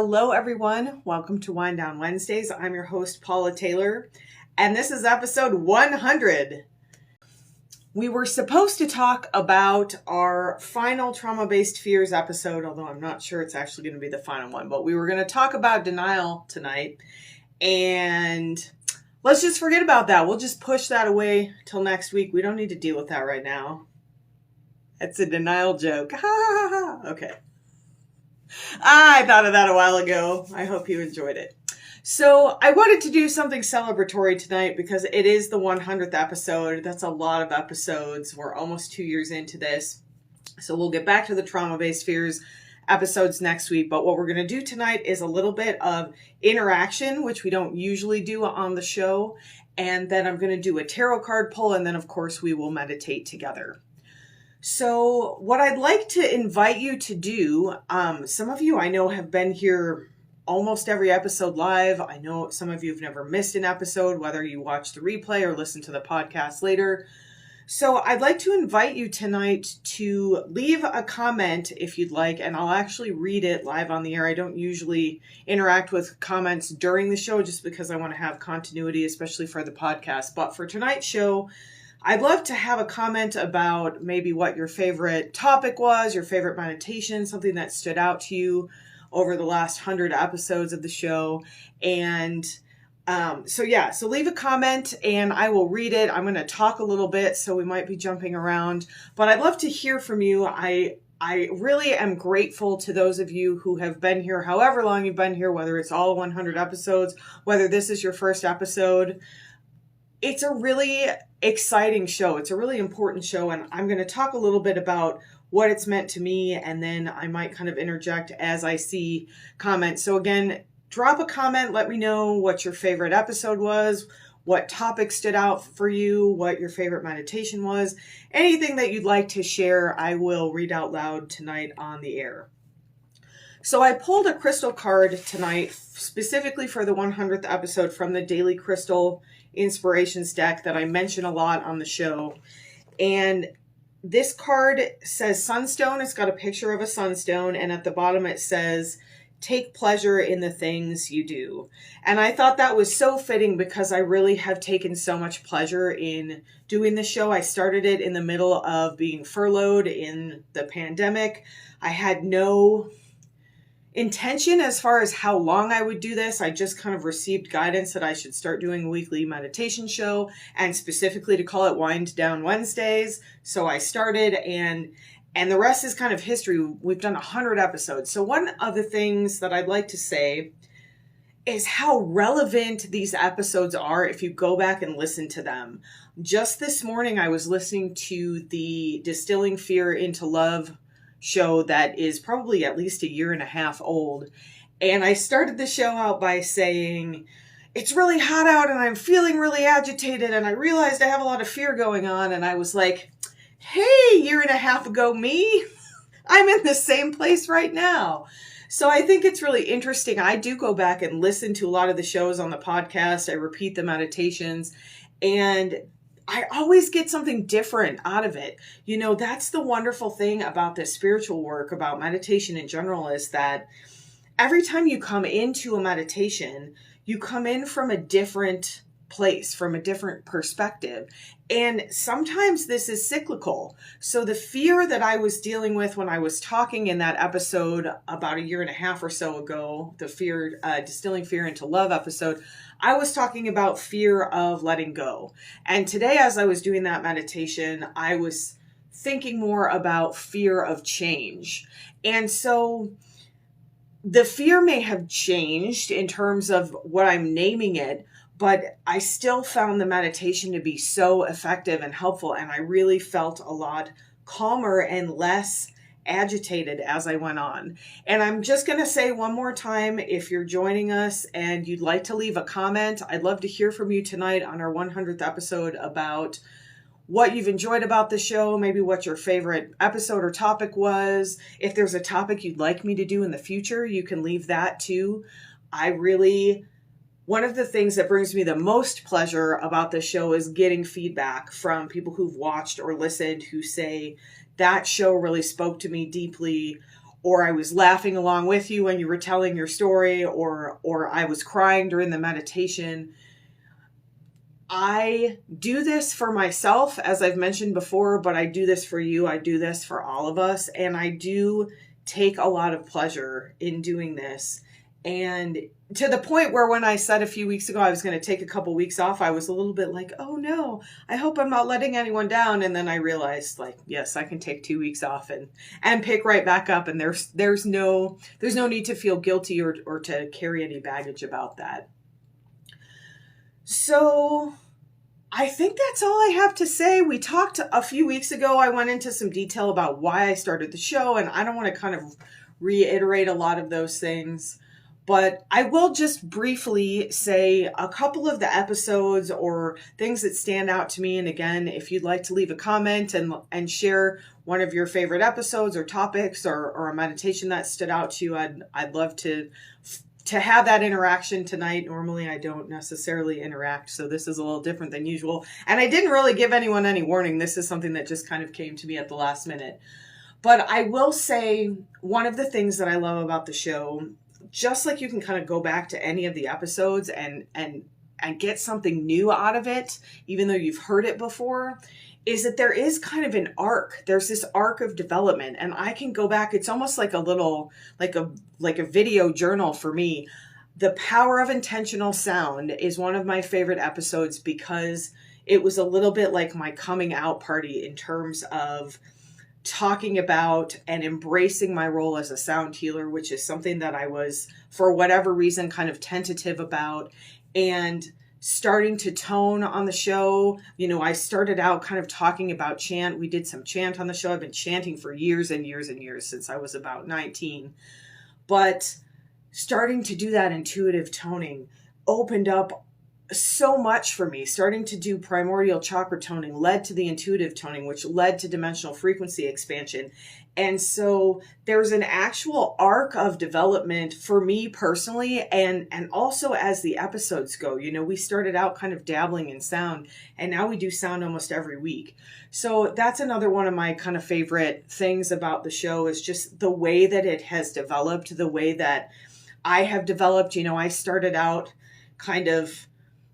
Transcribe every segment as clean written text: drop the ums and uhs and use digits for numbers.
Hello, everyone. Welcome to Wind Down Wednesdays. I'm your host, Paula Taylor, and this is episode 100. We were supposed to talk about our final trauma-based fears episode, although I'm not sure it's actually going to be the final one, but we were going to talk about denial tonight, and let's just forget about that. We'll just push that away till next week. We don't need to deal with that right now. It's a denial joke. Ha ha ha. Okay. I thought of that a while ago. I hope you enjoyed it. So I wanted to do something celebratory tonight because it is the 100th episode. That's a lot of episodes. We're almost 2 years into this. So we'll get back to the trauma-based fears episodes next week. But what we're going to do tonight is a little bit of interaction, which we don't usually do on the show. And then I'm going to do a tarot card pull. And then, of course, we will meditate together. So what I'd like to invite you to do, some of you I know have been here almost every episode live. I know some of you have never missed an episode, whether you watch the replay or listen to the podcast later. So I'd like to invite you tonight to leave a comment if you'd like, and I'll actually read it live on the air. I don't usually interact with comments during the show just because I want to have continuity, especially for the podcast. But for tonight's show, I'd love to have a comment about maybe what your favorite topic was, your favorite meditation, something that stood out to you over the last 100 episodes of the show. And so leave a comment and I will read it. I'm going to talk a little bit, so we might be jumping around, but I'd love to hear from you. I really am grateful to those of you who have been here, however long you've been here, whether it's all 100 episodes, whether this is your first episode. It's a really exciting show. It's a really important show, and I'm going to talk a little bit about what it's meant to me, and then I might kind of interject as I see comments. So again, drop a comment. Let me know what your favorite episode was, what topic stood out for you, what your favorite meditation was. Anything that you'd like to share, I will read out loud tonight on the air. So I pulled a crystal card tonight specifically for the 100th episode from the Daily Crystal Inspirations deck that I mention a lot on the show. And this card says Sunstone. It's got a picture of a sunstone, and at the bottom it says, take pleasure in the things you do. And I thought that was so fitting because I really have taken so much pleasure in doing the show. I started it in the middle of being furloughed in the pandemic. I had no intention as far as how long I would do this. I just kind of received guidance that I should start doing a weekly meditation show, and specifically to call it Wind Down Wednesdays. So I started, and the rest is kind of history. We've done 100 episodes. So one of the things that I'd like to say is how relevant these episodes are if you go back and listen to them. Just this morning, I was listening to the Distilling Fear into Love show that is probably at least 1.5 years old. And I started the show out by saying, it's really hot out and I'm feeling really agitated and I realized I have a lot of fear going on. And I was like, hey, 1.5 years ago me, I'm in the same place right now. So I think it's really interesting. I do go back and listen to a lot of the shows on the podcast. I repeat the meditations, and I always get something different out of it. You know, that's the wonderful thing about this spiritual work, about meditation in general, is that every time you come into a meditation, you come in from a different place, from a different perspective. And sometimes this is cyclical. So the fear that I was dealing with when I was talking in that episode about 1.5 years or so ago, the fear, Distilling Fear into Love episode, I was talking about fear of letting go. And today, as I was doing that meditation, I was thinking more about fear of change. And so the fear may have changed in terms of what I'm naming it, but I still found the meditation to be so effective and helpful. And I really felt a lot calmer and less agitated as I went on. And I'm just going to say one more time, if you're joining us and you'd like to leave a comment, I'd love to hear from you tonight on our 100th episode about what you've enjoyed about the show, maybe what your favorite episode or topic was. If there's a topic you'd like me to do in the future, you can leave that too. One of the things that brings me the most pleasure about this show is getting feedback from people who've watched or listened who say, that show really spoke to me deeply, or I was laughing along with you when you were telling your story, or I was crying during the meditation. I do this for myself, as I've mentioned before, but I do this for you. I do this for all of us. And I do take a lot of pleasure in doing this. And to the point where when I said a few weeks ago I was going to take a couple weeks off, I was a little bit like, oh no, I hope I'm not letting anyone down. And then I realized, like, yes, I can take 2 weeks off and pick right back up. And there's no need to feel guilty or to carry any baggage about that. So I think that's all I have to say. We talked a few weeks ago. I went into some detail about why I started the show, and I don't want to kind of reiterate a lot of those things, but I will just briefly say a couple of the episodes or things that stand out to me. And again, if you'd like to leave a comment and share one of your favorite episodes or topics or a meditation that stood out to you, I'd love to have that interaction tonight. Normally I don't necessarily interact, so this is a little different than usual. And I didn't really give anyone any warning. This is something that just kind of came to me at the last minute. But I will say one of the things that I love about the show, just like you can kind of go back to any of the episodes and get something new out of it, even though you've heard it before, is that there is kind of an arc. There's this arc of development, and I can go back. It's almost like a little, like a video journal for me. The Power of Intentional Sound is one of my favorite episodes because it was a little bit like my coming out party in terms of talking about and embracing my role as a sound healer, which is something that I was, for whatever reason, kind of tentative about, and starting to tone on the show. You know, I started out kind of talking about chant. We did some chant on the show. I've been chanting for years and years and years, since I was about 19. But starting to do that intuitive toning opened up so much for me. Starting to do primordial chakra toning led to the intuitive toning, which led to dimensional frequency expansion. And so there's an actual arc of development for me personally, and also as the episodes go. You know, we started out kind of dabbling in sound, and now we do sound almost every week. So that's another one of my kind of favorite things about the show, is just the way that it has developed, the way that I have developed. You know, I started out kind of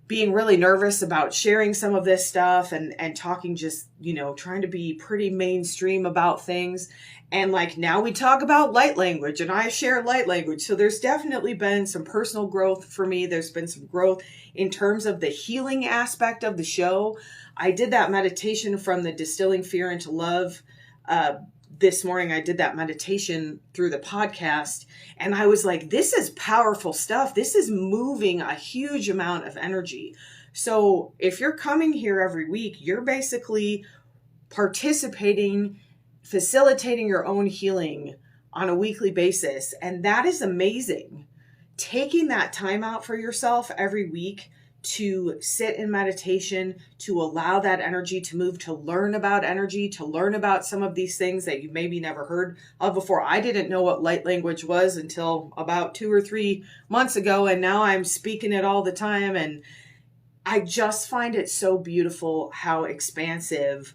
being really nervous about sharing some of this stuff and talking, just, you know, trying to be pretty mainstream about things. And like now we talk about light language, and I share light language. So there's definitely been some personal growth for me. There's been some growth in terms of the healing aspect of the show. I did that meditation from the Distilling Fear into Love this morning. I did that meditation through the podcast, and I was like, this is powerful stuff. This is moving a huge amount of energy. So if you're coming here every week, you're basically participating, facilitating your own healing on a weekly basis. And that is amazing. Taking that time out for yourself every week to sit in meditation, to allow that energy to move, to learn about energy, to learn about some of these things that you maybe never heard of before. I didn't know what light language was until about 2 or 3 months ago, and now I'm speaking it all the time. And I just find it so beautiful how expansive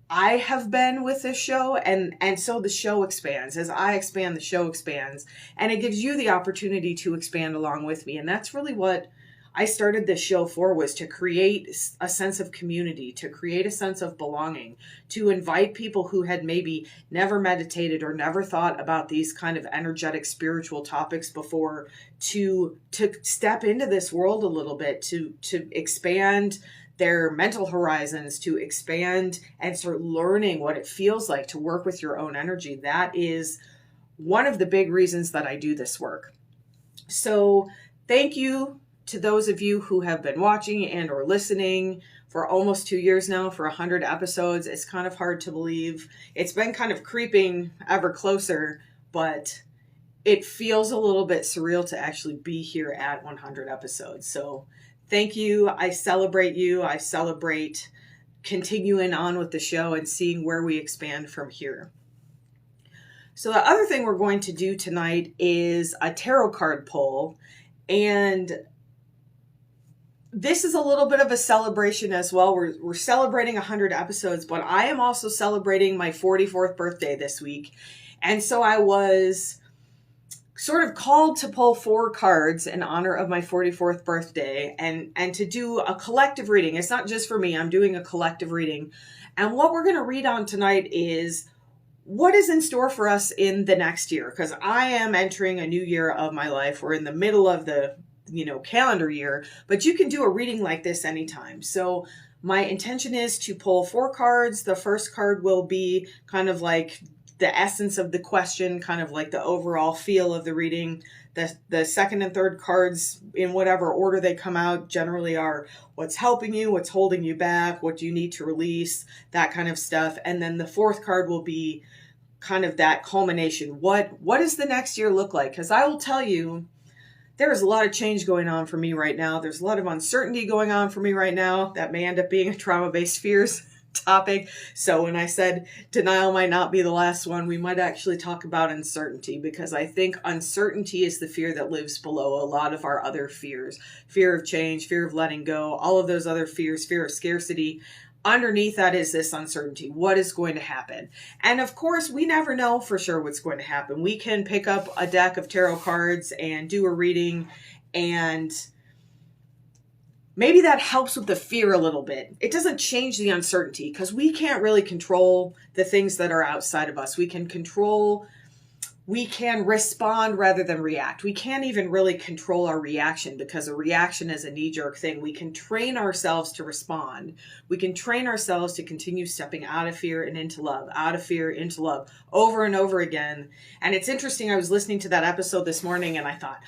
I have been with this show, and so the show expands. As I expand, the show expands, and it gives you the opportunity to expand along with me. And that's really what I started this show for, was to create a sense of community, to create a sense of belonging, to invite people who had maybe never meditated or never thought about these kind of energetic spiritual topics before, to step into this world a little bit, to expand their mental horizons, to expand and start learning what it feels like to work with your own energy. That is one of the big reasons that I do this work. So thank you to those of you who have been watching and or listening for almost 2 years now, for 100 episodes. It's kind of hard to believe. It's been kind of creeping ever closer, but it feels a little bit surreal to actually be here at 100 episodes. So thank you. I celebrate you. I celebrate continuing on with the show and seeing where we expand from here. So the other thing we're going to do tonight is a tarot card pull. And this is a little bit of a celebration as well. We're celebrating 100 episodes, but I am also celebrating my 44th birthday this week. And so I was sort of called to pull 4 cards in honor of my 44th birthday and to do a collective reading. It's not just for me. I'm doing a collective reading. And what we're going to read on tonight is what is in store for us in the next year, because I am entering a new year of my life. We're in the middle of the, calendar year, but you can do a reading like this anytime. So my intention is to pull 4 cards. The first card will be kind of like the essence of the question, kind of like the overall feel of the reading. The second and third cards, in whatever order they come out, generally are what's helping you, what's holding you back, what do you need to release, that kind of stuff. And then the fourth card will be kind of that culmination. What does the next year look like? Because I will tell you, there's a lot of change going on for me right now. There's a lot of uncertainty going on for me right now. That may end up being a trauma-based fears topic. So when I said denial might not be the last one, we might actually talk about uncertainty, because I think uncertainty is the fear that lives below a lot of our other fears. Fear of change, fear of letting go, all of those other fears, fear of scarcity. Underneath that is this uncertainty. What is going to happen? And of course, we never know for sure what's going to happen. We can pick up a deck of tarot cards and do a reading, and maybe that helps with the fear a little bit. It doesn't change the uncertainty, because we can't really control the things that are outside of us. We can respond rather than react. We can't even really control our reaction, because a reaction is a knee-jerk thing. We can train ourselves to respond. We can train ourselves to continue stepping out of fear and into love, out of fear into love, over and over again. And it's interesting, I was listening to that episode this morning and I thought,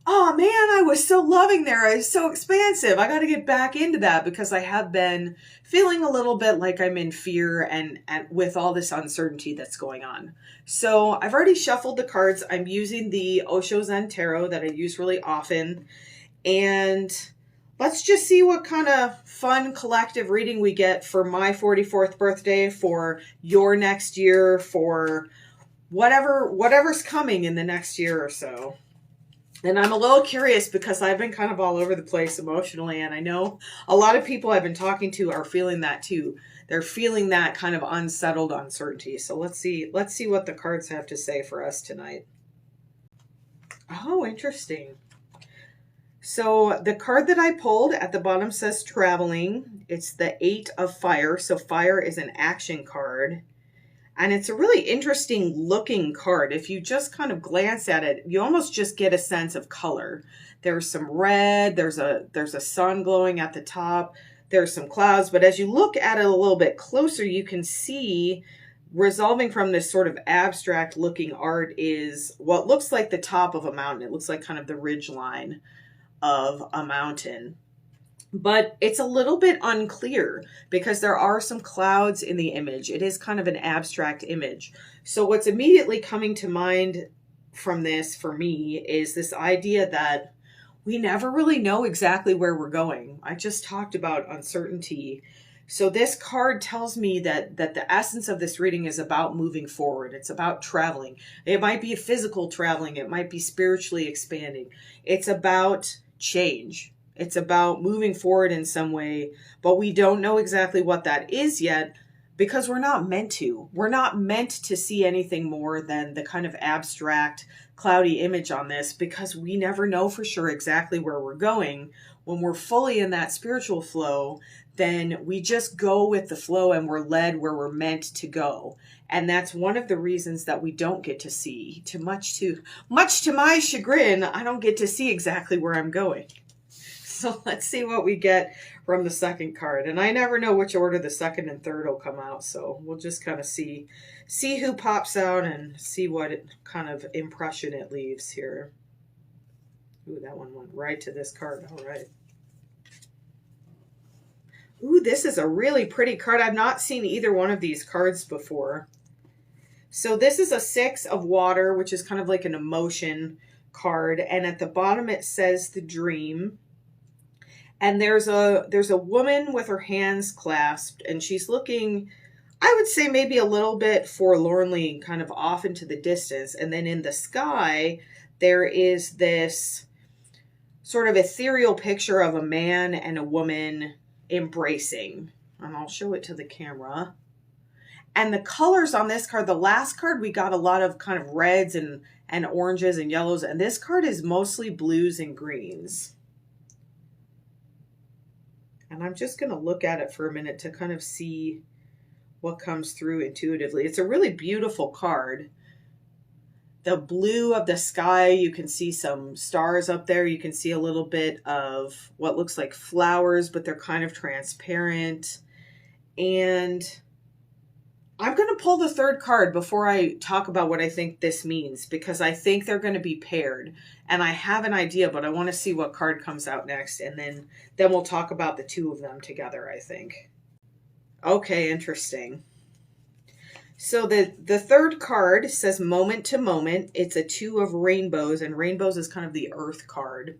oh man, I was so loving there. I was so expansive. I got to get back into that, because I have been feeling a little bit like I'm in fear and with all this uncertainty that's going on. So I've already shuffled the cards. I'm using the Osho Zen Tarot that I use really often. And let's just see what kind of fun collective reading we get for my 44th birthday, for your next year, for whatever's coming in the next year or so. And I'm a little curious, because I've been kind of all over the place emotionally. And I know a lot of people I've been talking to are feeling that too. They're feeling that kind of unsettled uncertainty. So let's see what the cards have to say for us tonight. Oh, interesting. So the card that I pulled at the bottom says traveling. It's the 8 of Fire. So fire is an action card. And it's a really interesting looking card. If you just kind of glance at it, you almost just get a sense of color. There's some red, there's a sun glowing at the top, there's some clouds. But as you look at it a little bit closer, you can see, resolving from this sort of abstract looking art, is what looks like the top of a mountain. It looks like kind of the ridge line of a mountain. But it's a little bit unclear, because there are some clouds in the image. It is kind of an abstract image. So what's immediately coming to mind from this, for me, is this idea that we never really know exactly where we're going. I just talked about uncertainty. So this card tells me that the essence of this reading is about moving forward. It's about traveling. It might be a physical traveling. It might be spiritually expanding. It's about change. It's about moving forward in some way, but we don't know exactly what that is yet, because we're not meant to. We're not meant to see anything more than the kind of abstract, cloudy image on this, because we never know for sure exactly where we're going. When we're fully in that spiritual flow, then we just go with the flow and we're led where we're meant to go. And that's one of the reasons that we don't get to see, much to my chagrin, I don't get to see exactly where I'm going. So let's see what we get from the second card. And I never know which order the second and third will come out. So we'll just kind of see who pops out and see what kind of impression it leaves here. Ooh, that one went right to this card. All right. Ooh, this is a really pretty card. I've not seen either one of these cards before. So this is a 6 of Water, which is kind of like an emotion card. And at the bottom it says the Dream. And there's a woman with her hands clasped, and she's looking, I would say, maybe a little bit forlornly, kind of off into the distance. And then in the sky, there is this sort of ethereal picture of a man and a woman embracing. And I'll show it to the camera. And the colors on this card, the last card, we got a lot of kind of reds and oranges and yellows. And this card is mostly blues and greens. And I'm just going to look at it for a minute to kind of see what comes through intuitively. It's a really beautiful card. The blue of the sky, you can see some stars up there. You can see a little bit of what looks like flowers, but they're kind of transparent. And I'm going to pull the third card before I talk about what I think this means, because I think they're going to be paired. And I have an idea, but I want to see what card comes out next. And then we'll talk about the two of them together, I think. Okay, interesting. So the third card says moment to moment. It's a 2 of rainbows, and rainbows is kind of the earth card.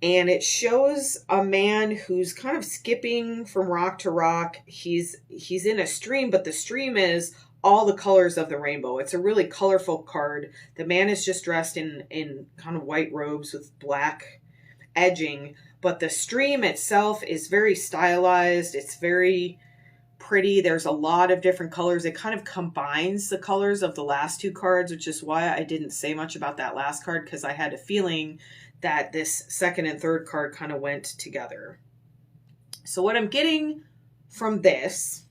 And it shows a man who's kind of skipping from rock to rock. He's in a stream, but the stream is all the colors of the rainbow. It's a really colorful card. The man is just dressed in kind of white robes with black edging, but the stream itself is very stylized. It's very pretty. There's a lot of different colors. It kind of combines the colors of the last two cards, which is why I didn't say much about that last card, because I had a feeling that this second and third card kind of went together. So what I'm getting from this,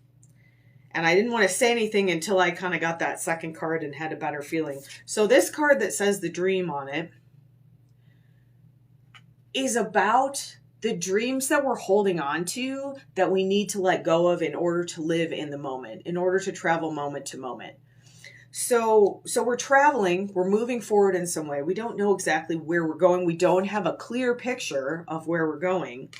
and I didn't want to say anything until I kind of got that second card and had a better feeling. So this card that says the dream on it is about the dreams that we're holding on to that we need to let go of in order to live in the moment, in order to travel moment to moment. So we're traveling, we're moving forward in some way. We don't know exactly where we're going. We don't have a clear picture of where we're going,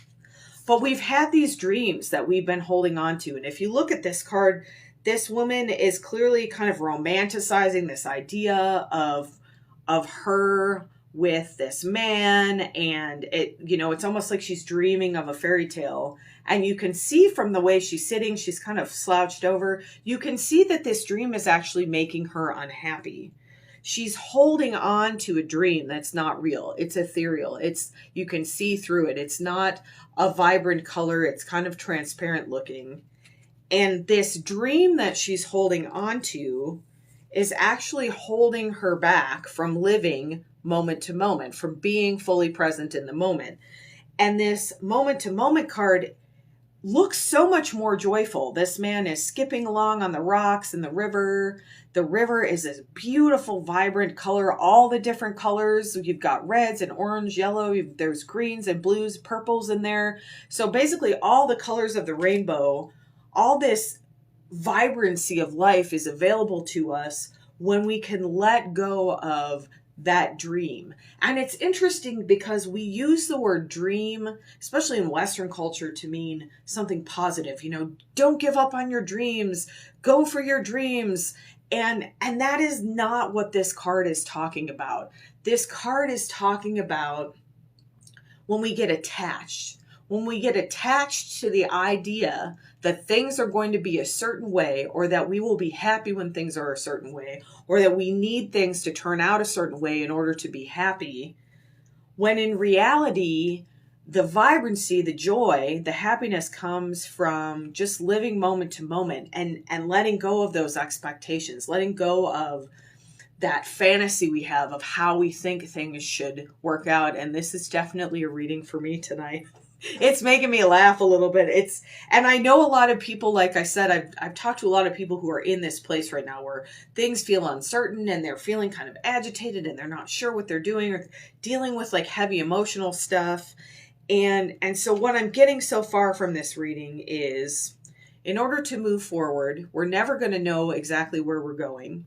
but we've had these dreams that we've been holding on to. And if you look at this card, this woman is clearly kind of romanticizing this idea of her with this man, and it's almost like she's dreaming of a fairy tale. And you can see from the way she's sitting, she's kind of slouched over. You can see that this dream is actually making her unhappy. She's holding on to a dream that's not real. It's ethereal. You can see through it. It's not a vibrant color. It's kind of transparent looking. And this dream that she's holding on to is actually holding her back from living moment to moment, from being fully present in the moment. And this moment to moment card looks so much more joyful. This man is skipping along on the rocks in the river. The river is this beautiful, vibrant color, all the different colors. You've got reds and orange, yellow, there's greens and blues, purples in there. So basically all the colors of the rainbow, all this vibrancy of life is available to us when we can let go of that dream. And it's interesting because we use the word dream, especially in Western culture, to mean something positive. Don't give up on your dreams, go for your dreams. And that is not what this card is talking about. This card is talking about when we get attached. When we get attached to the idea that things are going to be a certain way, or that we will be happy when things are a certain way, or that we need things to turn out a certain way in order to be happy, when in reality, the vibrancy, the joy, the happiness comes from just living moment to moment and letting go of those expectations, letting go of that fantasy we have of how we think things should work out. And this is definitely a reading for me tonight. It's making me laugh a little bit. And I know a lot of people, like I said, I've talked to a lot of people who are in this place right now where things feel uncertain and they're feeling kind of agitated and they're not sure what they're doing, or dealing with like heavy emotional stuff. And so what I'm getting so far from this reading is, in order to move forward, we're never going to know exactly where we're going.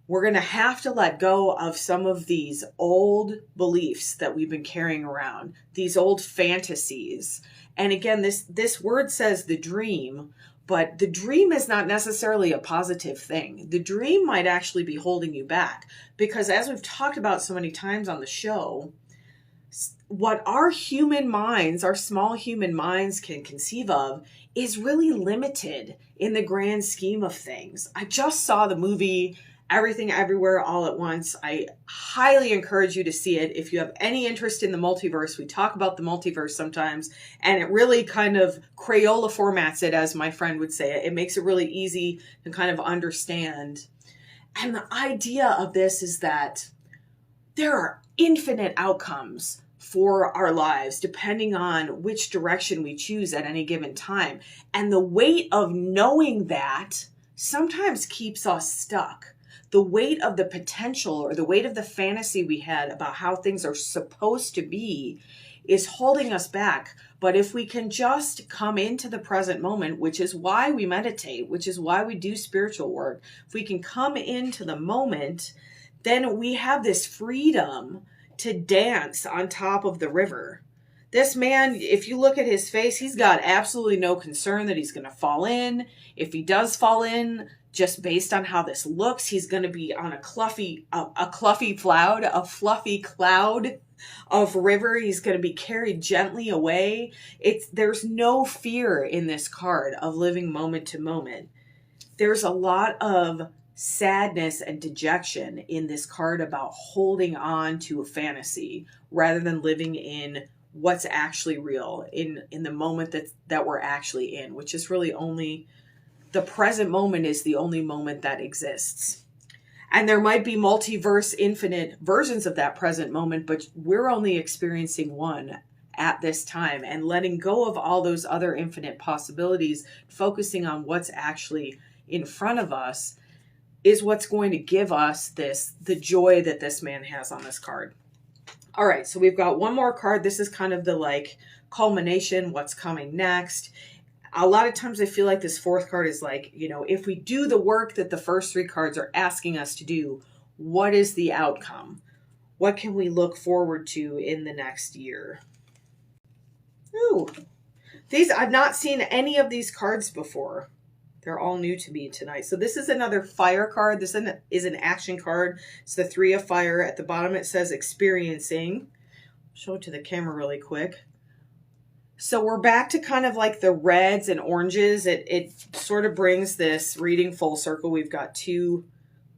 We're going to have to let go of some of these old beliefs that we've been carrying around, these old fantasies. And again, this word says the dream, but the dream is not necessarily a positive thing. The dream might actually be holding you back, because as we've talked about so many times on the show, what our human minds, our small human minds, can conceive of is really limited in the grand scheme of things. I just saw the movie Everything Everywhere All at Once. I highly encourage you to see it. If you have any interest in the multiverse, we talk about the multiverse sometimes, and it really kind of Crayola formats it, as my friend would say it. It makes it really easy to kind of understand. And the idea of this is that there are infinite outcomes for our lives depending on which direction we choose at any given time. And the weight of knowing that sometimes keeps us stuck. The weight of the potential or the weight of the fantasy we had about how things are supposed to be is holding us back. But if we can just come into the present moment, which is why we meditate, which is why we do spiritual work, if we can come into the moment, then we have this freedom to dance on top of the river. This man, if you look at his face, he's got absolutely no concern that he's going to fall in. If he does fall in, just based on how this looks, he's going to be on a fluffy cloud of river. He's going to be carried gently away. There's no fear in this card of living moment to moment. There's a lot of sadness and dejection in this card about holding on to a fantasy rather than living in what's actually real in the moment that we're actually in, which is really only the present moment is the only moment that exists. And there might be multiverse, infinite versions of that present moment, but we're only experiencing one at this time. And letting go of all those other infinite possibilities, focusing on what's actually in front of us, is what's going to give us the joy that this man has on this card. All right, so we've got one more card. This is kind of the culmination, what's coming next. A lot of times I feel like this fourth card is if we do the work that the first three cards are asking us to do, what is the outcome? What can we look forward to in the next year? Ooh, I've not seen any of these cards before. They're all new to me tonight. So this is another fire card. This is an action card. It's the 3 of fire. At the bottom it says experiencing. I'll show it to the camera really quick. So we're back to kind of like the reds and oranges. It sort of brings this reading full circle. We've got 2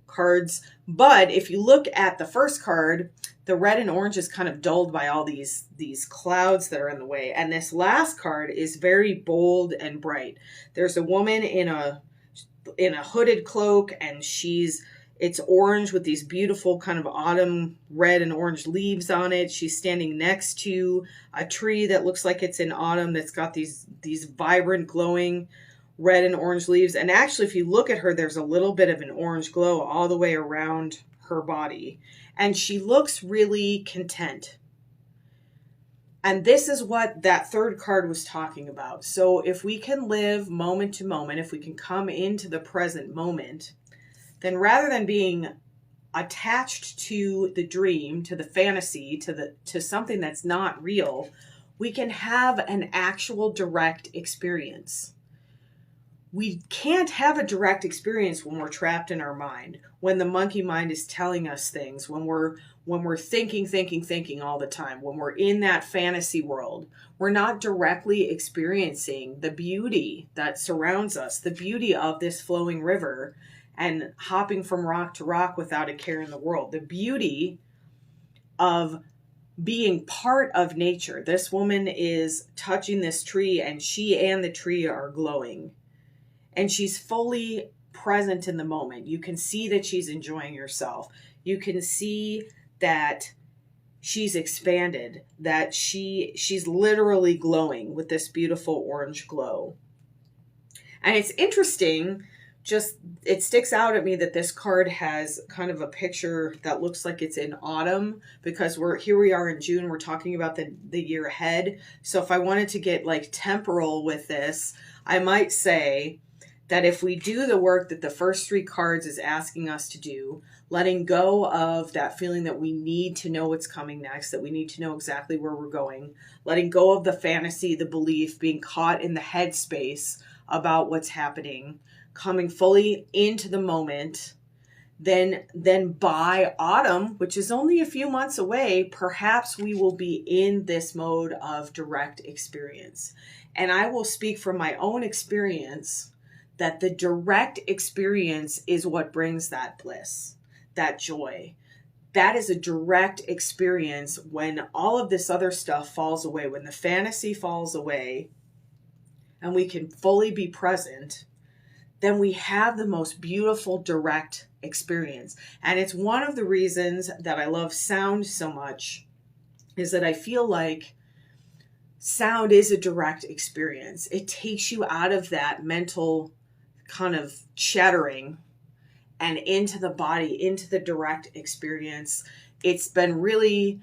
cards. But if you look at the first card, the red and orange is kind of dulled by all these clouds that are in the way. And this last card is very bold and bright. There's a woman in a hooded cloak, and it's orange with these beautiful kind of autumn red and orange leaves on it. She's standing next to a tree that looks like it's in autumn that's got these vibrant glowing red and orange leaves. And actually, if you look at her, there's a little bit of an orange glow all the way around her body. And she looks really content. And this is what that third card was talking about. So if we can live moment to moment, if we can come into the present moment, then rather than being attached to the dream, to the fantasy, to something that's not real, we can have an actual direct experience. We can't have a direct experience when we're trapped in our mind, when the monkey mind is telling us things, when we're thinking all the time, when we're in that fantasy world. We're not directly experiencing the beauty that surrounds us, the beauty of this flowing river and hopping from rock to rock without a care in the world, the beauty of being part of nature. This woman is touching this tree, and she and the tree are glowing. And she's fully present in the moment. You can see that she's enjoying herself. You can see that she's expanded, that she's literally glowing with this beautiful orange glow. And it's interesting, it sticks out at me that this card has kind of a picture that looks like it's in autumn, because here we are in June, we're talking about the year ahead. So if I wanted to get temporal with this, I might say that if we do the work that the first 3 cards is asking us to do, letting go of that feeling that we need to know what's coming next, that we need to know exactly where we're going, letting go of the fantasy, the belief, being caught in the headspace about what's happening, coming fully into the moment, then by autumn, which is only a few months away, perhaps we will be in this mode of direct experience. And I will speak from my own experience that the direct experience is what brings that bliss, that joy. That is a direct experience when all of this other stuff falls away, when the fantasy falls away and we can fully be present, then we have the most beautiful direct experience. And it's one of the reasons that I love sound so much, is that I feel like sound is a direct experience. It takes you out of that mental kind of chattering and into the body, into the direct experience. It's been really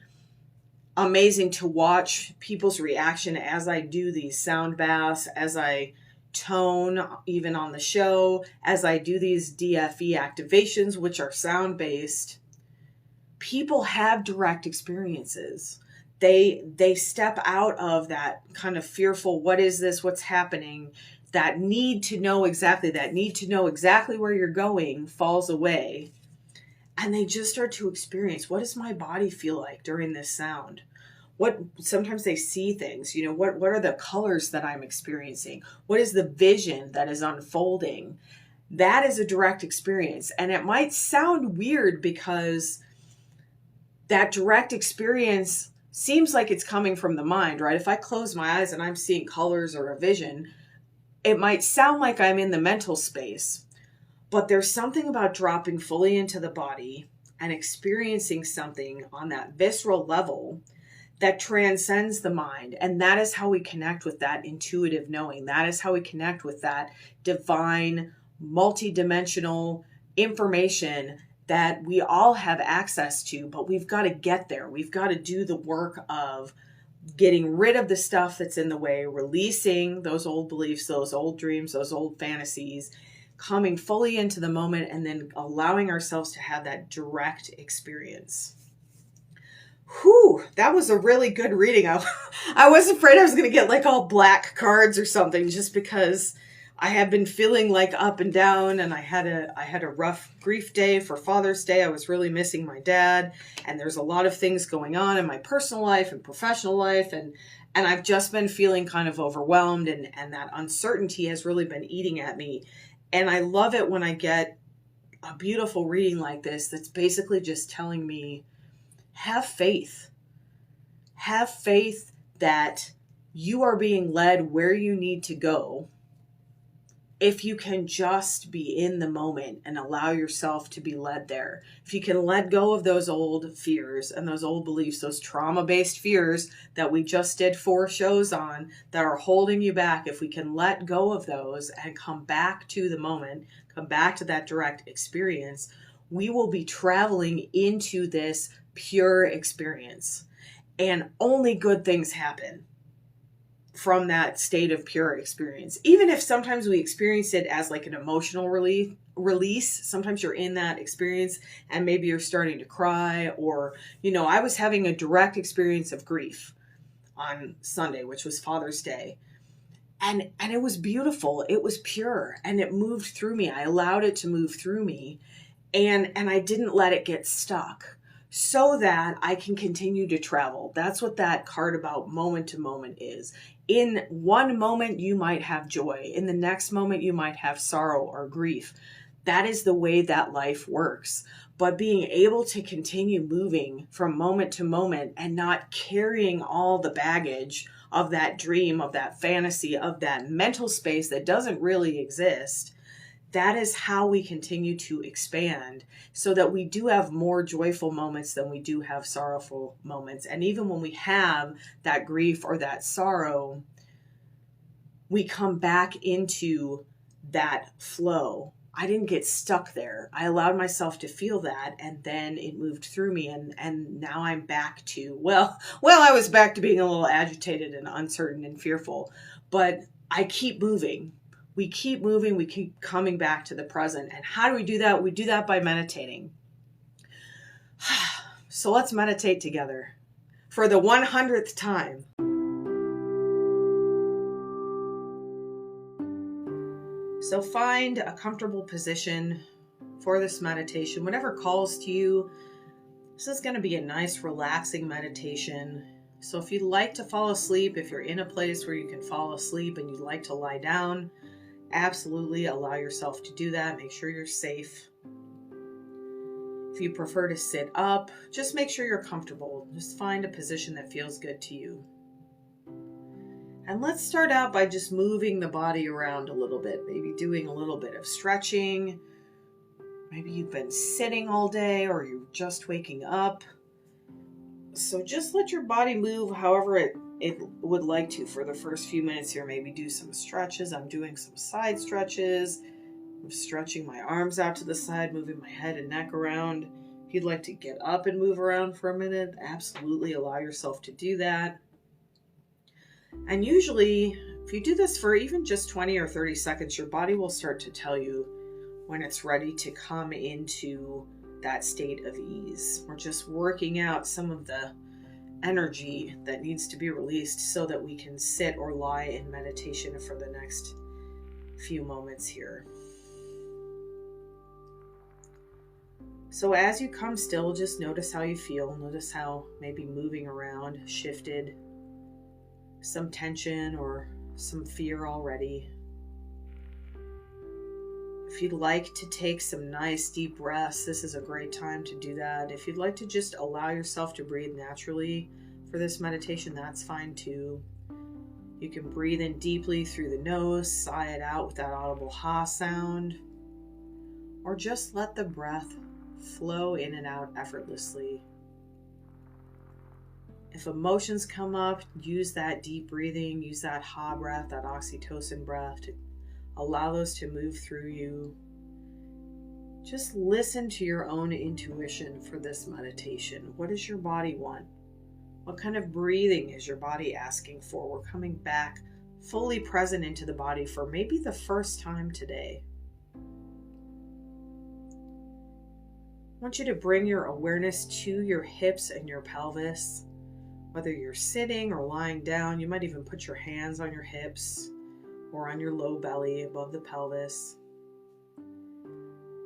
amazing to watch people's reaction as I do these sound baths, as I tone, even on the show, as I do these DFE activations, which are sound-based. People have direct experiences. They step out of that kind of fearful, what is this, what's happening, that need to know exactly where you're going falls away. And they just start to experience, what does my body feel like during this sound? Sometimes they see things, what are the colors that I'm experiencing? What is the vision that is unfolding? That is a direct experience. And it might sound weird because that direct experience seems like it's coming from the mind, right? If I close my eyes and I'm seeing colors or a vision, it might sound like I'm in the mental space, but there's something about dropping fully into the body and experiencing something on that visceral level that transcends the mind. And that is how we connect with that intuitive knowing. That is how we connect with that divine, multidimensional information that we all have access to, but we've got to get there. We've got to do the work of getting rid of the stuff that's in the way, releasing those old beliefs, those old dreams, those old fantasies, coming fully into the moment, and then allowing ourselves to have that direct experience. Whew, that was a really good reading. I was afraid I was going to get like all black cards or something, just because I have been feeling like up and down, and I had a rough grief day for Father's Day. I was really missing my dad, and there's a lot of things going on in my personal life and professional life, and I've just been feeling kind of overwhelmed, and that uncertainty has really been eating at me. And I love it when I get a beautiful reading like this that's basically just telling me, have faith. Have faith that you are being led where you need to go, if you can just be in the moment and allow yourself to be led there. If you can let go of those old fears and those old beliefs, those trauma-based fears that we just did 4 shows on that are holding you back, if we can let go of those and come back to the moment, come back to that direct experience, we will be traveling into this pure experience. And only good things happen from that state of pure experience. Even if sometimes we experience it as like an emotional release, sometimes you're in that experience and maybe you're starting to cry, or, I was having a direct experience of grief on Sunday, which was Father's Day. And it was beautiful. It was pure, and it moved through me. I allowed it to move through me, and I didn't let it get stuck, so that I can continue to travel. That's what that card about moment to moment is. In one moment, you might have joy. In the next moment, you might have sorrow or grief. That is the way that life works. But being able to continue moving from moment to moment and not carrying all the baggage of that dream, of that fantasy, of that mental space that doesn't really exist, that is how we continue to expand, so that we do have more joyful moments than we do have sorrowful moments. And even when we have that grief or that sorrow, we come back into that flow. I didn't get stuck there. I allowed myself to feel that, and then it moved through me, and now I'm back to, I was back to being a little agitated and uncertain and fearful, but I keep moving. We keep moving, we keep coming back to the present. And how do we do that? We do that by meditating. So let's meditate together for the 100th time. So find a comfortable position for this meditation, whatever calls to you. This is going to be a nice, relaxing meditation. So if you'd like to fall asleep, if you're in a place where you can fall asleep and you'd like to lie down, absolutely allow yourself to do that. Make sure you're safe. If you prefer to sit up, just make sure you're comfortable. Just find a position that feels good to you. And let's start out by just moving the body around a little bit, maybe doing a little bit of stretching. Maybe you've been sitting all day or you're just waking up. So just let your body move however it would like to for the first few minutes here. Maybe do some stretches. I'm doing some side stretches. I'm stretching my arms out to the side, moving my head and neck around. If you'd like to get up and move around for a minute, absolutely allow yourself to do that. And usually, if you do this for even just 20 or 30 seconds, your body will start to tell you when it's ready to come into that state of ease. We're just working out some of the energy that needs to be released so that we can sit or lie in meditation for the next few moments here. So as you come still, just notice how you feel. Notice how maybe moving around shifted some tension or some fear already. If you'd like to take some nice deep breaths, this is a great time to do that. If you'd like to just allow yourself to breathe naturally for this meditation, that's fine too. You can breathe in deeply through the nose, sigh it out with that audible ha sound, or just let the breath flow in and out effortlessly. If emotions come up, use that deep breathing, use that ha breath, that oxytocin breath to allow those to move through you. Just listen to your own intuition for this meditation. What does your body want? What kind of breathing is your body asking for? We're coming back fully present into the body for maybe the first time today. I want you to bring your awareness to your hips and your pelvis. Whether you're sitting or lying down, you might even put your hands on your hips or on your low belly above the pelvis.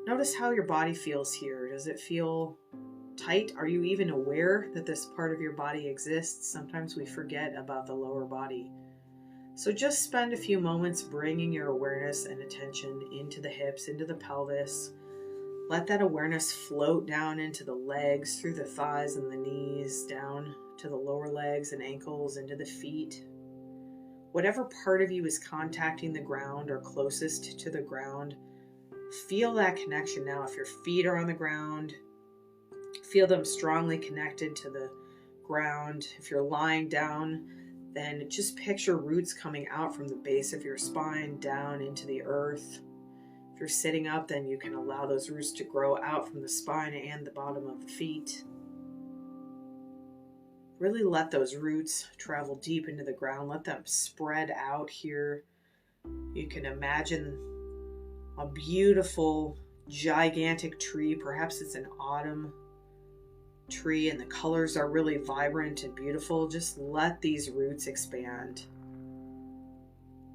Notice how your body feels here. Does it feel tight? Are you even aware that this part of your body exists? Sometimes we forget about the lower body. So just spend a few moments bringing your awareness and attention into the hips, into the pelvis. Let that awareness float down into the legs, through the thighs and the knees, down to the lower legs and ankles, into the feet. Whatever part of you is contacting the ground or closest to the ground, feel that connection now. If your feet are on the ground, feel them strongly connected to the ground. If you're lying down, then just picture roots coming out from the base of your spine down into the earth. If you're sitting up, then you can allow those roots to grow out from the spine and the bottom of the feet. Really let those roots travel deep into the ground. Let them spread out here. You can imagine a beautiful, gigantic tree. Perhaps it's an autumn tree and the colors are really vibrant and beautiful. Just let these roots expand.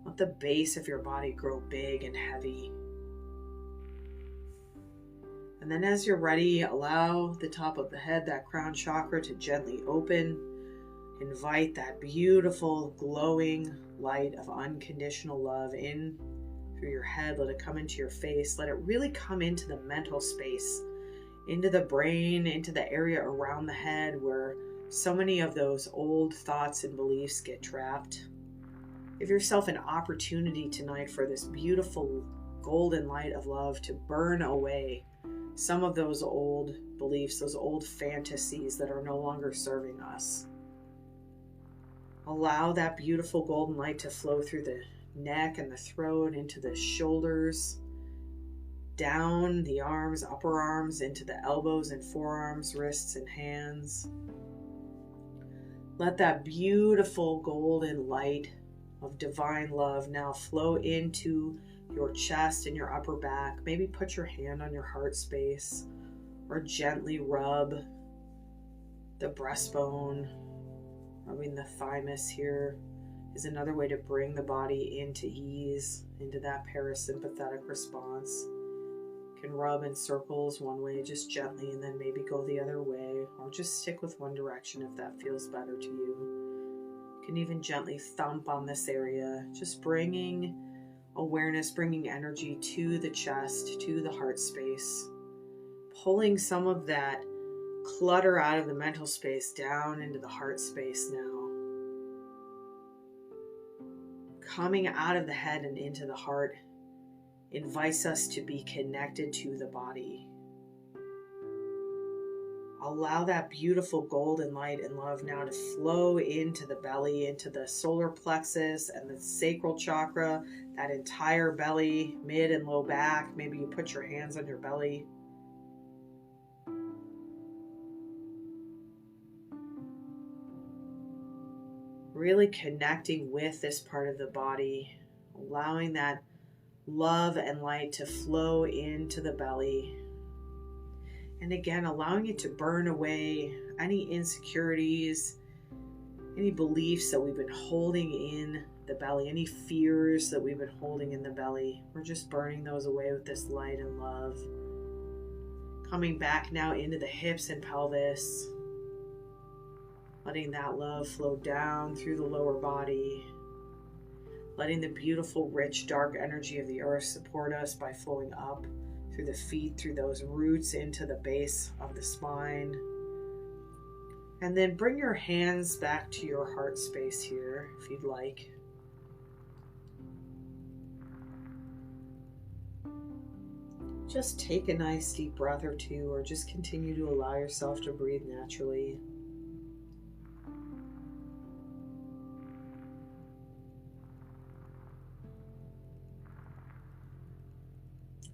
Let the base of your body grow big and heavy. And then as you're ready, allow the top of the head, that crown chakra, to gently open. Invite that beautiful, glowing light of unconditional love in through your head. Let it come into your face. Let it really come into the mental space, into the brain, into the area around the head where so many of those old thoughts and beliefs get trapped. Give yourself an opportunity tonight for this beautiful golden light of love to burn away some of those old beliefs, those old fantasies that are no longer serving us. Allow that beautiful golden light to flow through the neck and the throat, into the shoulders, down the arms, upper arms, into the elbows and forearms, wrists and hands. Let that beautiful golden light of divine love now flow into your chest and your upper back. Maybe put your hand on your heart space or gently rub the breastbone. Rubbing the thymus here is another way to bring the body into ease, into that parasympathetic response. You can rub in circles one way, just gently, and then maybe go the other way, or just stick with one direction if that feels better to you. You can even gently thump on this area, just bringing awareness, bringing energy to the chest, to the heart space, pulling some of that clutter out of the mental space down into the heart space now. Coming out of the head and into the heart invites us to be connected to the body. Allow that beautiful golden light and love now to flow into the belly, into the solar plexus and the sacral chakra, that entire belly, mid and low back. Maybe you put your hands on your belly. Really connecting with this part of the body, allowing that love and light to flow into the belly. And again, allowing it to burn away any insecurities, any beliefs that we've been holding in the belly, any fears that we've been holding in the belly. We're just burning those away with this light and love. Coming back now into the hips and pelvis. Letting that love flow down through the lower body. Letting the beautiful, rich, dark energy of the earth support us by flowing up through the feet, through those roots into the base of the spine. And then bring your hands back to your heart space here, if you'd like. Just take a nice deep breath or two, or just continue to allow yourself to breathe naturally.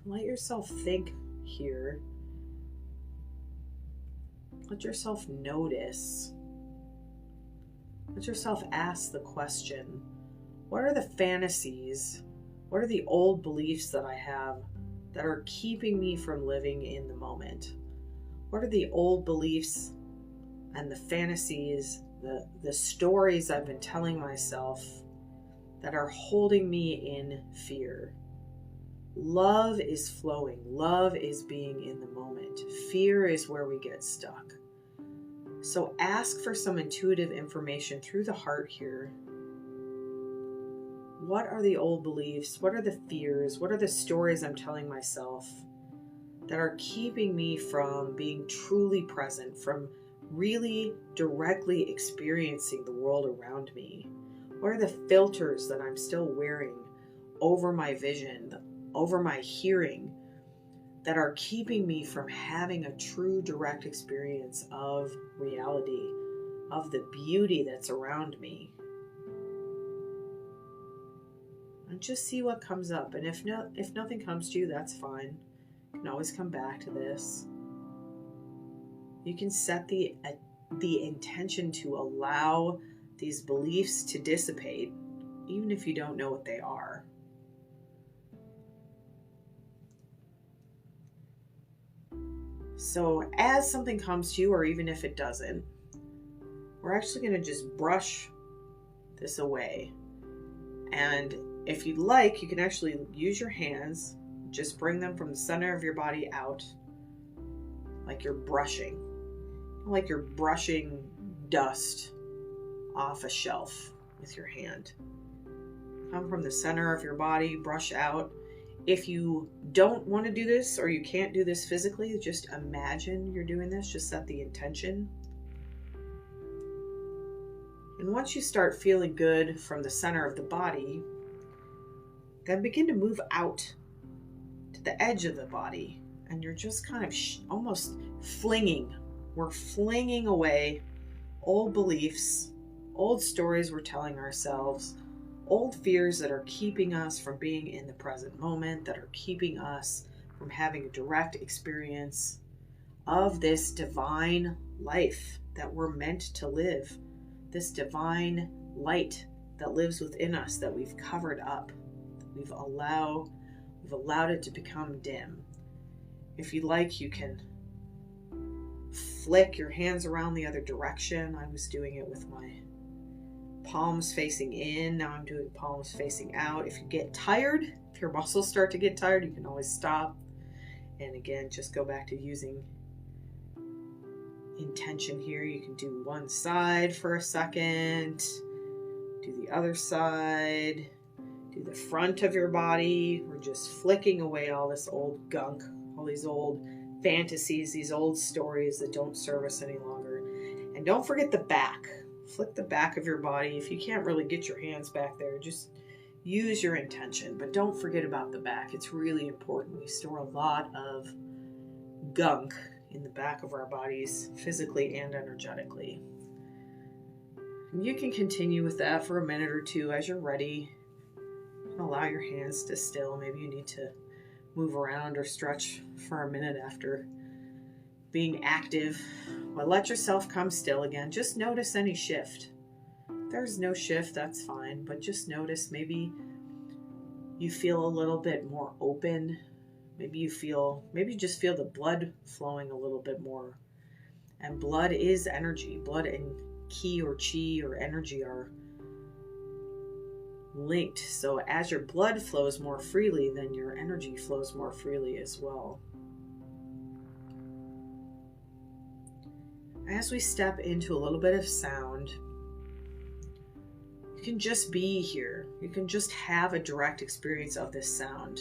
Let yourself think here. Let yourself notice. Let yourself ask the question, what are the fantasies? What are the old beliefs that I have that are keeping me from living in the moment? What are the old beliefs and the fantasies, the stories I've been telling myself that are holding me in fear? Love is flowing. Love is being in the moment. Fear is where we get stuck. So ask for some intuitive information through the heart here. What are the old beliefs? What are the fears? What are the stories I'm telling myself that are keeping me from being truly present, from really directly experiencing the world around me? What are the filters that I'm still wearing over my vision, over my hearing, that are keeping me from having a true direct experience of reality, of the beauty that's around me? And just see what comes up. And if nothing comes to you, that's fine. You can always come back to this. You can set the intention to allow these beliefs to dissipate, even if you don't know what they are. So as something comes to you, or even if it doesn't, we're actually going to just brush this away. And if you'd like, you can actually use your hands, just bring them from the center of your body out, like you're brushing dust off a shelf with your hand. Come from the center of your body, brush out. If you don't want to do this, or you can't do this physically, just imagine you're doing this. Just set the intention. And once you start feeling good from the center of the body, then begin to move out to the edge of the body. And you're just kind of almost flinging. We're flinging away old beliefs, old stories we're telling ourselves, old fears that are keeping us from being in the present moment, that are keeping us from having a direct experience of this divine life that we're meant to live, this divine light that lives within us that we've covered up, we've allowed it to become dim. If you like, you can flick your hands around the other direction. I was doing it with my palms facing in. Now I'm doing palms facing out. If you get tired, if your muscles start to get tired, you can always stop. And again, just go back to using intention here. You can do one side for a second, do the other side, Do the front of your body. We're just flicking away all this old gunk, all these old fantasies, these old stories that don't serve us any longer. And don't forget the back. Flick the back of your body. If you can't really get your hands back there, just use your intention. But don't forget about the back. It's really important. We store a lot of gunk in the back of our bodies, physically and energetically. And you can continue with that for a minute or two as you're ready. Allow your hands to still. Maybe you need to move around or stretch for a minute after being active. But let yourself come still again. Just notice any shift. If there's no shift, that's fine. But just notice maybe you feel a little bit more open. Maybe you just feel the blood flowing a little bit more. And blood is energy. Blood and ki or chi or energy are linked. So as your blood flows more freely, then your energy flows more freely as well. As we step into a little bit of sound, you can just be here. You can just have a direct experience of this sound.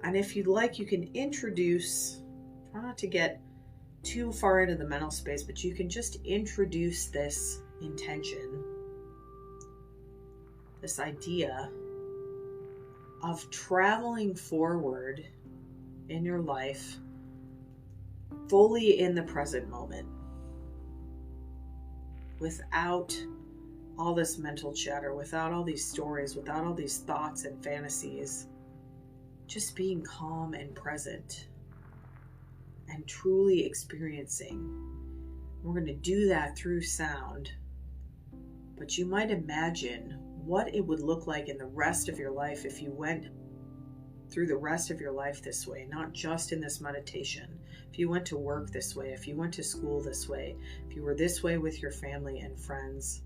And if you'd like, you can introduce, try not to get too far into the mental space, but you can just introduce this intention, this idea of traveling forward in your life fully in the present moment, without all this mental chatter, without all these stories, without all these thoughts and fantasies, just being calm and present and truly experiencing. We're going to do that through sound, but you might imagine what it would look like in the rest of your life if you went through the rest of your life this way, not just in this meditation. If you went to work this way, if you went to school this way, if you were this way with your family and friends,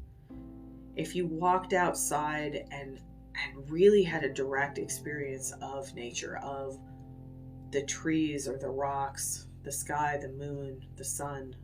if you walked outside and really had a direct experience of nature, of the trees or the rocks, the sky, the moon, the sun.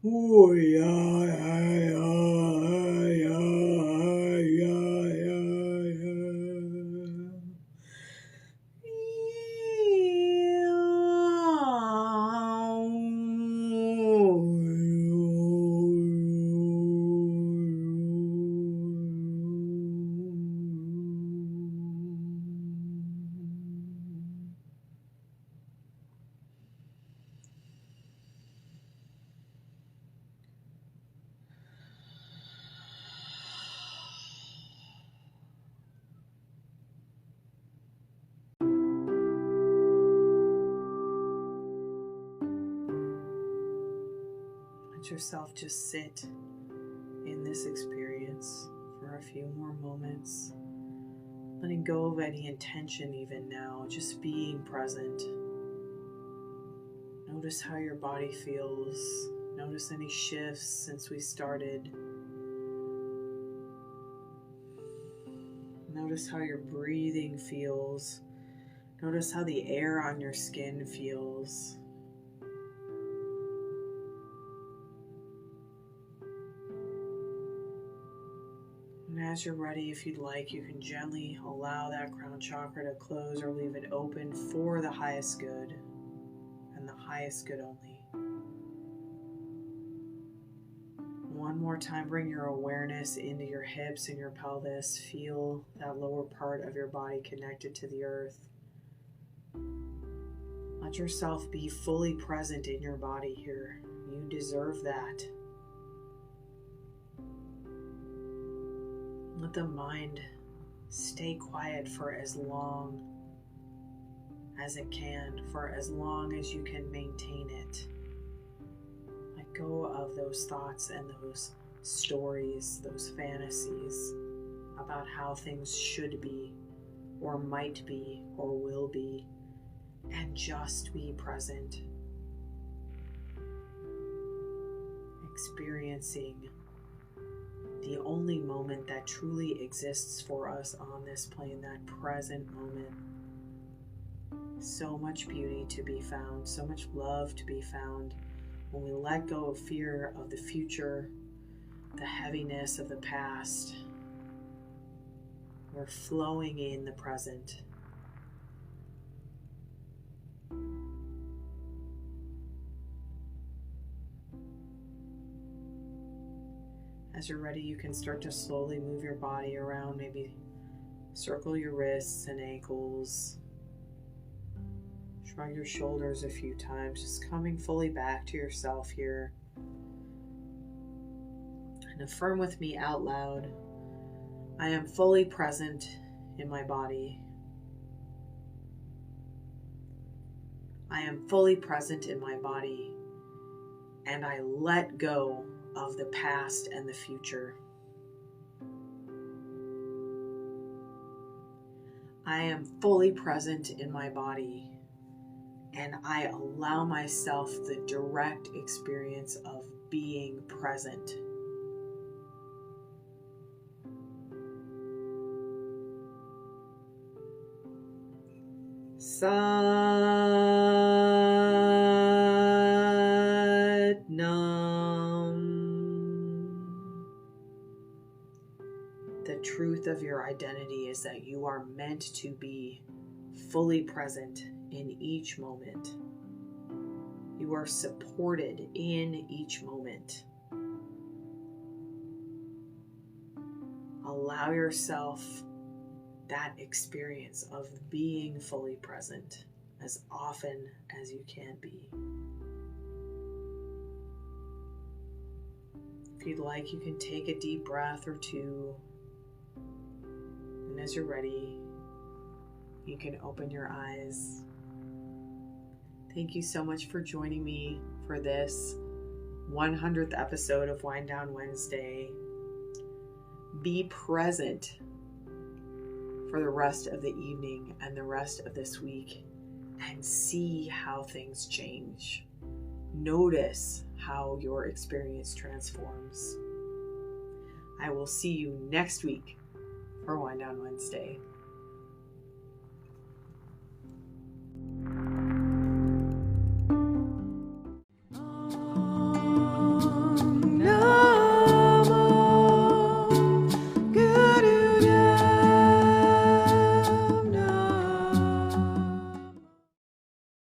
Oh, yeah, yeah, yeah, yeah, yeah, yeah. Let yourself just sit in this experience for a few more moments, letting go of any intention even now, just being present. Notice how your body feels. Notice any shifts since we started. Notice how your breathing feels. Notice how the air on your skin feels. And as you're ready, if you'd like, you can gently allow that crown chakra to close or leave it open for the highest good and the highest good only. One more time, bring your awareness into your hips and your pelvis. Feel that lower part of your body connected to the earth. Let yourself be fully present in your body here. You deserve that. Let the mind stay quiet for as long as it can, for as long as you can maintain it. Let go of those thoughts and those stories, those fantasies about how things should be, or might be, or will be, and just be present. Experiencing the only moment that truly exists for us on this plane, that present moment. So much beauty to be found, so much love to be found when we let go of fear of the future, the heaviness of the past. We're flowing in the present. As you're ready, you can start to slowly move your body around, maybe circle your wrists and ankles. Shrug your shoulders a few times, just coming fully back to yourself here. And affirm with me out loud, I am fully present in my body. I am fully present in my body, and I let go of the past and the future. I am fully present in my body, and I allow myself the direct experience of being present. Sat Nam. The truth of your identity is that you are meant to be fully present in each moment. You are supported in each moment. Allow yourself that experience of being fully present as often as you can be. If you'd like, you can take a deep breath or two. And as you're ready, you can open your eyes. Thank you so much for joining me for this 100th episode of Wind Down Wednesday. Be present for the rest of the evening and the rest of this week and see how things change. Notice how your experience transforms. I will see you next week for Wind Down Wednesday.